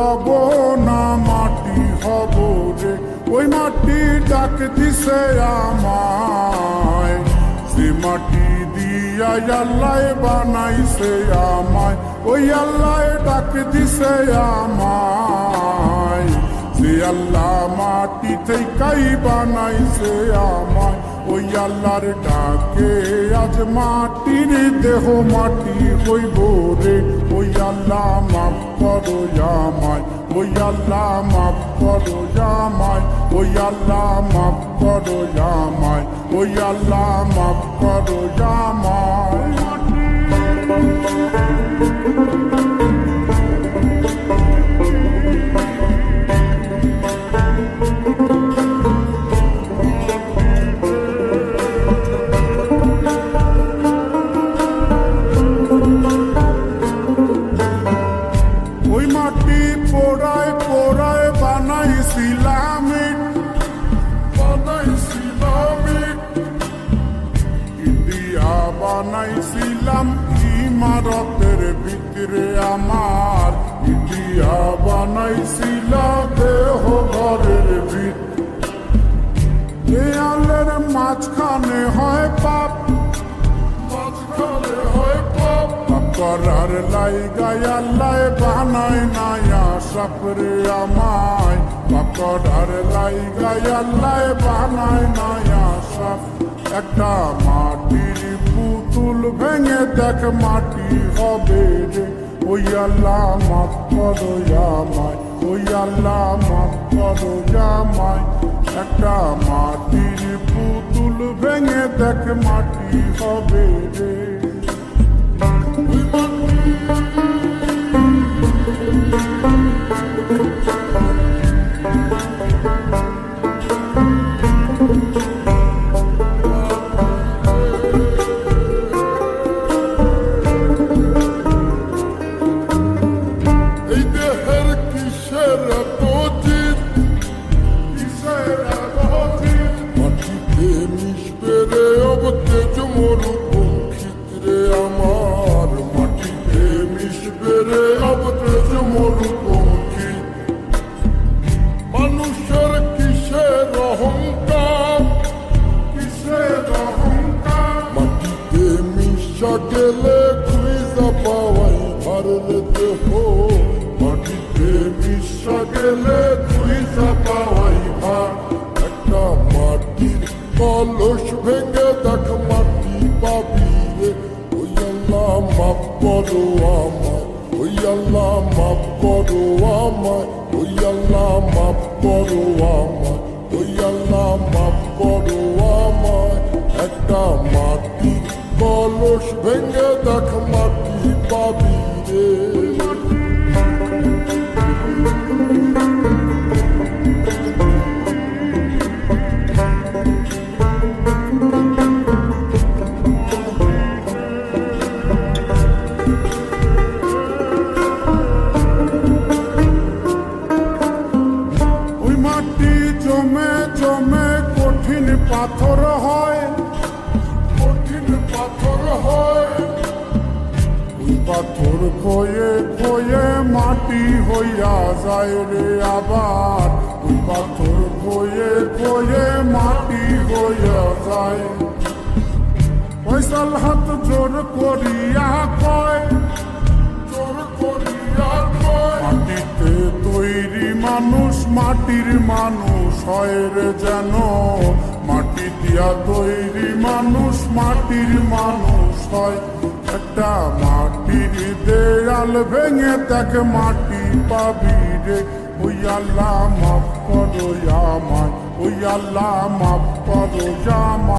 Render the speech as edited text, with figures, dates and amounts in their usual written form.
হব না মাটি হব রে। ওই মাটি ডাক দিছে আমায়, সে মাটি দিয়া আল্লাহ বানাইছে আমায়। ওই আল্লাহ ডাক দিছে আমায়, যে আল্লাহ মাটি থেকেই বানাইছে আমায়। ওই আল্লাহর ডাকে আজ মাটির দেহ মাটি হইব রে। ওই আল্লাহ মাফ করো আমায়, ওই আল্লাহ মাফ করো আমায়, ওই আল্লাহ মাফ করো আমায়, ওই আল্লাহ মাফ করো আমায়। ওই মাটি পোড়ায় পোড়ায় বানাইছিলাম ইন্ডিয়া, বানাইছিলাম ইমারতের ভিতরে আমার, ইন্ডিয়া বানাইছিলাম দেহ ঘরের ভিতরে। দেয়ালের মাঝখানে হয় পাপ, মাঝখানে হয় পাপ, করার লাইগায় আল্লাহ বানায় নায়া সাপরে আমায়। করার লাইগায় আল্লাহ বানায় নায়া সাপ। একটা মাটির পুতুল ভেঙে দেখ মাটি হবে রে। ওই আল্লাহ মাফ করো আমায়, ওই আল্লাহ মাফ করো আমায়। একটা মাটির পুতুল ভেঙে দেখ মাটি হবে রে। এই দেহের কিসের পচিত, কিসের পচিত, মাটিতে মিশবে রে অবতেজ মরুপঙ্খিত রে আমার। মাটিতে মিশবে রে অবতেজ মরুপঙ্খিত। মানুষের কিসের অহংকার, কিসের অহংকার, মাটিতে মিশা গেলে খুঁজা পাওয়াই ভারলে দেহ। মাটিতে মিশা গেলে খুঁজা পাওয়াই ভার। একটা মাটির কলস ভেঙে দেখ মাটি পাবি রে। ওই আল্লাহ মাফ করো আমায়, ওই আল্লাহ মাফ করো আমায়, ওই আল্লাহ মাফ করো আমায়, ওই আল্লাহ মাফ করো আমায়। একটা মাটির কলস ভেঙে দেখ মাটি পাবি রে। ওই মাটি জমে জমে কঠিন পাথর হয়, কঠিন পাথর হয়। ওই পাথর খয়ে খয়ে মাটি হইয়া যায় রে আবার। ওই পাথর খয়ে খয়ে মাটি হইয়া যায়। ফয়সাল হাত জোর করিয়া কয়, জোর করিয়া কয়, মাটিতে তৈরি মানুষ মাটির মানুষ হয় রে যেন। মাটি দিয়া তৈরি মানুষ মাটির মানুষ হয়। একটা মাটির দেয়াল ভেঙে দেখ মাটি পাবি রে। ওই আল্লাহ মাফ করো আমায়, ওই আল্লাহ মাফ করো আমায়।